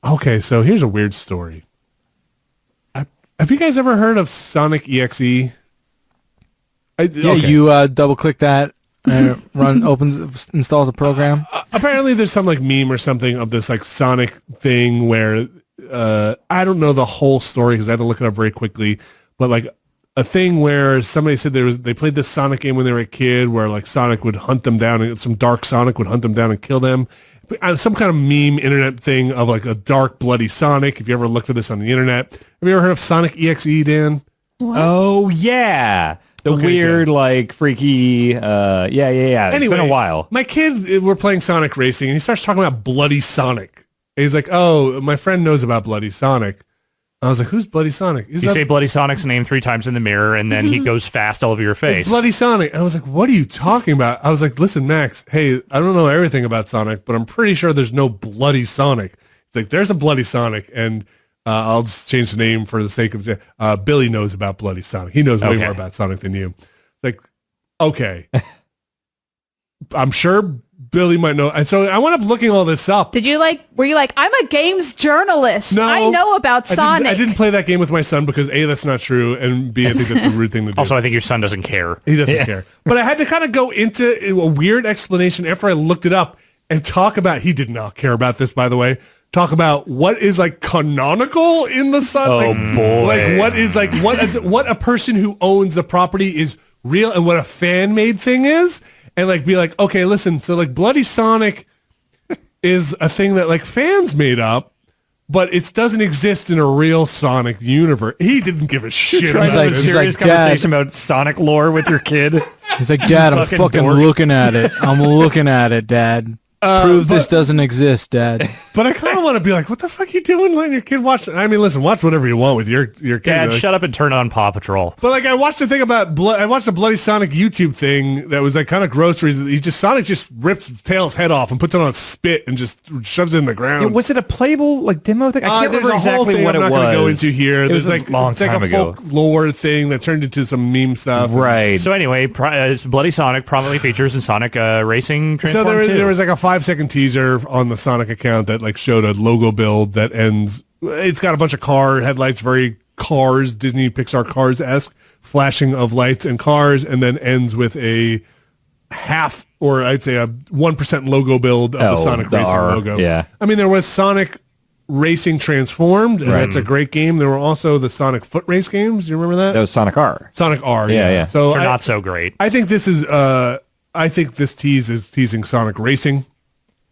Okay, so here's a weird story. Have you guys ever heard of Sonic.exe? You double click that and installs a program. Apparently there's some like meme or something of this like Sonic thing where I don't know the whole story because I had to look it up very quickly, but like a thing where somebody said they played this Sonic game when they were a kid where like Sonic would hunt them down and some dark Sonic would hunt them down and kill them. Some kind of meme internet thing of like a dark bloody Sonic. If you ever look for this on the internet, have you ever heard of Sonic.exe, Dan? What? Oh yeah. The weird, like, freaky, yeah. Anyway, it's been a while. My kid, we're playing Sonic Racing, and he starts talking about Bloody Sonic. And he's like, oh, my friend knows about Bloody Sonic. I was like, who's Bloody Sonic? You say Bloody Sonic's name 3 times in the mirror, and then he goes fast all over your face. Bloody Sonic. I was like, what are you talking about? I was like, listen, Max, hey, I don't know everything about Sonic, but I'm pretty sure there's no Bloody Sonic. It's like, there's a Bloody Sonic, and I'll just change the name for the sake of Billy knows about Bloody Sonic. He knows way more about Sonic than you. It's like, okay. I'm sure Billy might know. And so I went up looking all this up. Were you like, I'm a games journalist. No, I know about Sonic. I didn't play that game with my son because A, that's not true, and B, I think that's a rude thing to do. Also, I think your son doesn't care. He doesn't care. But I had to kind of go into a weird explanation after I looked it up and talk about, he did not care about this, by the way, talk about what is like canonical in the Sonic. Oh boy! Like what is like what a person who owns the property is real and what a fan made thing is, and like be like, okay, listen, so like Bloody Sonic is a thing that like fans made up, but it doesn't exist in a real Sonic universe. He didn't give a shit. Trying to have a serious conversation about Sonic lore with your kid. He's like, Dad, I'm fucking looking at it. I'm looking at it, Dad. Prove this doesn't exist, Dad. But I kind of want to be like, what the fuck are you doing letting your kid watch? I mean, listen, watch whatever you want with your kid. Dad, shut up and turn on Paw Patrol. But like, I watched the thing about I watched a Bloody Sonic YouTube thing that was like kind of gross. Where Sonic just rips Tails' head off and puts it on a spit and just shoves it in the ground. Yeah, was it a playable like demo thing? I can't remember exactly what it was. I'm not going to go into here. There's like long time ago. Folklore thing that turned into some meme stuff. Right. So anyway, Bloody Sonic prominently features in Sonic Racing Transform 2. So there was like a 5-second teaser on the Sonic account that like showed a logo build that ends. It's got a bunch of car headlights, very Cars, Disney Pixar Cars-esque flashing of lights and cars, and then ends with a half, or I'd say a 1% logo build of the Sonic Racing logo. Yeah. I mean, there was Sonic Racing Transformed, and that's a great game. There were also the Sonic Foot Race games. Do you remember that? That was Sonic R. Sonic R, yeah. So they're not so great. I think this is, I think this tease is teasing Sonic Racing.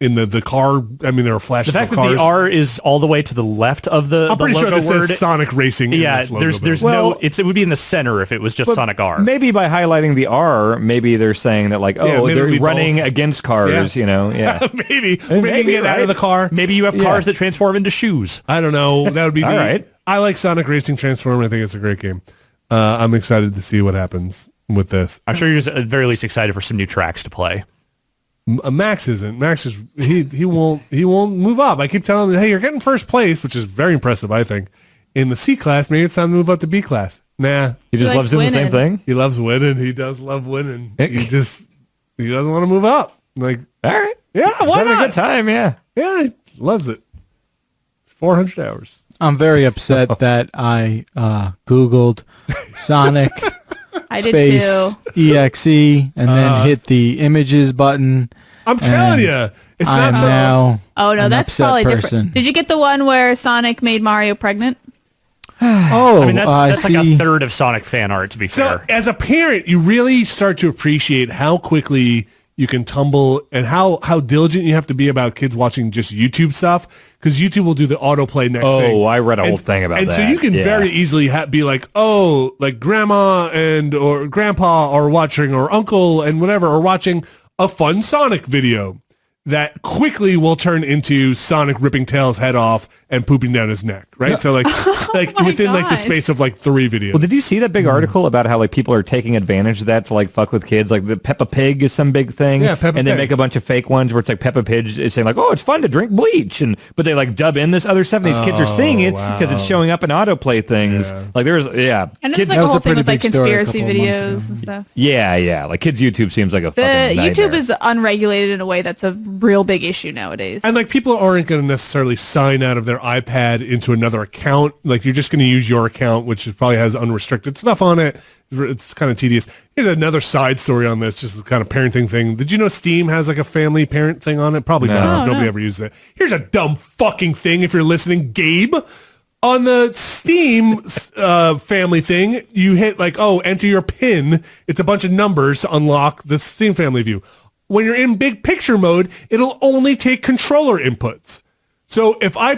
In the car, I mean, there are flashes of cars. The fact that the R is all the way to the left of the I'm pretty logo sure this word. says Sonic Racing. Yeah, in this there's logo it would be in the center if it was just Sonic R. Maybe by highlighting the R, maybe they're saying that like, they're running against cars, you know? Yeah. maybe get out of the car. Maybe you have cars that transform into shoes. I don't know. That would be all right. I like Sonic Racing Transform. I think it's a great game. I'm excited to see what happens with this. I'm sure you're just at the very least excited for some new tracks to play. Max isn't. Max is he won't move up. I keep telling him, hey, you're getting first place, which is very impressive, I think. In the C class, maybe it's time to move up to B class. Nah. He just loves doing the same thing. He loves winning. He does love winning. He doesn't want to move up. Like, all right. Yeah, why not? Having a good time, yeah. Yeah, he loves it. It's 400 hours. I'm very upset that I Googled Sonic I did too. EXE and then hit the images button. I'm telling you, it's I not am now. Oh no, that's probably person. different. Did you get the one where Sonic made Mario pregnant? Oh, I mean, that's like a third of Sonic fan art, to be fair. So, as a parent, you really start to appreciate how quickly you can tumble and how diligent you have to be about kids watching just YouTube stuff, because YouTube will do the autoplay next thing. Oh, I read a whole thing about that. And so you can very easily be like, oh, like grandma or grandpa are watching, or uncle and whatever are watching a fun Sonic video that quickly will turn into Sonic ripping Tails' head off and pooping down his neck, right? Yeah. So like within like the space of like 3 videos. Well, did you see that big article about how like people are taking advantage of that to like fuck with kids? Like the Peppa Pig is some big thing. Yeah, Peppa Pig. And they make a bunch of fake ones where it's like Peppa Pig is saying like, oh, it's fun to drink bleach. But they like dub in this other stuff. And these kids are seeing it because it's showing up in autoplay things. Yeah. Like there's, And there's like a whole thing with like conspiracy videos and stuff. Yeah. Like kids YouTube seems like a fucking nightmare. YouTube is unregulated in a way that's a real big issue nowadays. And like people aren't going to necessarily sign out of their iPad into another account. Like you're just going to use your account, which probably has unrestricted stuff on it. It's kind of tedious. Here's another side story on this, just the kind of parenting thing. Did you know Steam has like a family parent thing on it? Probably not, because nobody ever uses it. Here's a dumb fucking thing if you're listening, Gabe. On the Steam family thing, you hit like, enter your PIN. It's a bunch of numbers to unlock the Steam family view. When you're in big picture mode, it'll only take controller inputs. So if I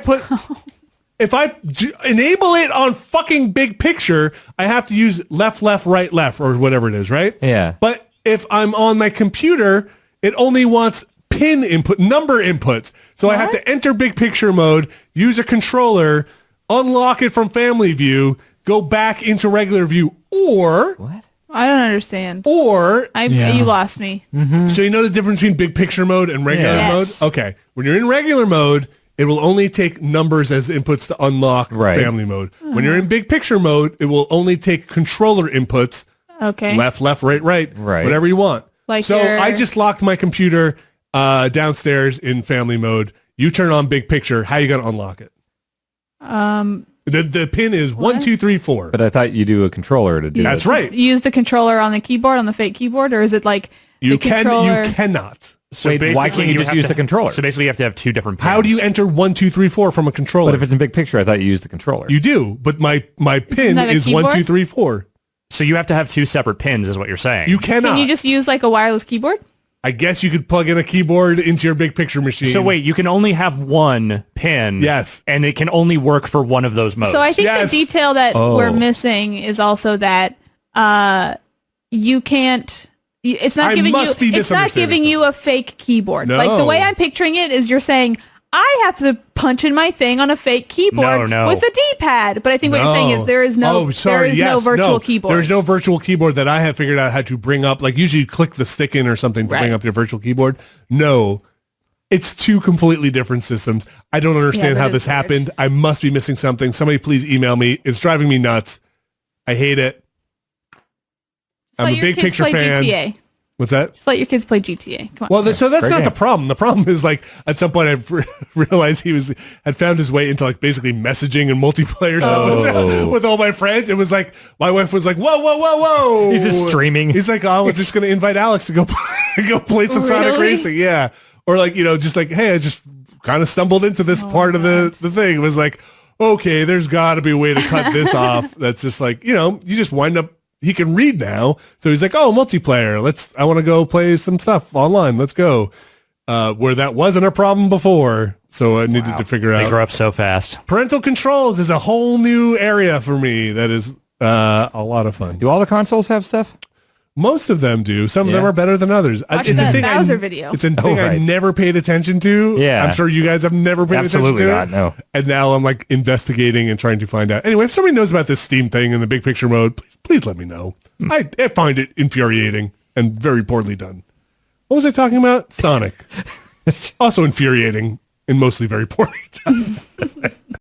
enable it on fucking big picture, I have to use left, right, left, or whatever it is, right? Yeah. But if I'm on my computer, it only wants pin input, number inputs. So I have to enter big picture mode, use a controller, unlock it from family view, go back into regular view, or... What? I don't understand. Or... You lost me. Mm-hmm. So you know the difference between big picture mode and regular mode? Okay. When you're in regular mode, it will only take numbers as inputs to unlock family mode. When you're in big picture mode, it will only take controller inputs. Okay. Left, right, whatever you want. So I just locked my computer downstairs in family mode. You turn on big picture. How you going to unlock it? The pin is 1, 2, 3, 4. But I thought you do a controller to do that. That's right. Use the controller on the keyboard, on the fake keyboard, or is it like you cannot. So why can't you just use the controller? So basically you have to have two different pins. How do you enter 1, 2, 3, 4 from a controller? But if it's in big picture, I thought you used the controller. You do, but my pin is 1, 2, 3, 4. So you have to have two separate pins is what you're saying. You cannot. Can you just use like a wireless keyboard? I guess you could plug in a keyboard into your big picture machine. So wait, you can only have one pin. Yes. And it can only work for one of those modes. So I think the detail that we're missing is also that you can't... It's not giving you a fake keyboard. No. Like the way I'm picturing it is you're saying, I have to punch in my thing on a fake keyboard with a D-pad. But I think what you're saying is there is no virtual keyboard. There's no virtual keyboard that I have figured out how to bring up. Like usually you click the stick in or something to bring up your virtual keyboard. No. It's two completely different systems. I don't understand how this happened. I must be missing something. Somebody please email me. It's driving me nuts. I hate it. I'm a big picture fan. GTA. What's that? Just let your kids play GTA. Come on. Well, so that's not the problem. The problem is like at some point I realized he had found his way into like basically messaging and multiplayer stuff with all my friends. It was like my wife was like, whoa. He's just streaming. He's like, I was just going to invite Alex to go play some Sonic Racing. Yeah. Or like, just like, hey, I just kind of stumbled into this part of the thing. It was like, okay, there's got to be a way to cut this off. That's just like, you just wind up. He can read now, so he's like, "Oh, multiplayer. I want to go play some stuff online. Let's go." Where that wasn't a problem before, so I needed to figure out. They grow up so fast. Parental controls is a whole new area for me. That is a lot of fun. Do all the consoles have stuff? Most of them do. Some of them are better than others. Watch that Bowser video. It's a thing I never paid attention to. Yeah. I'm sure you guys have never paid attention to Absolutely not, no. And now I'm like investigating and trying to find out. Anyway, if somebody knows about this Steam thing in the big picture mode, please let me know. I find it infuriating and very poorly done. What was I talking about? Sonic. Also infuriating and mostly very poorly done.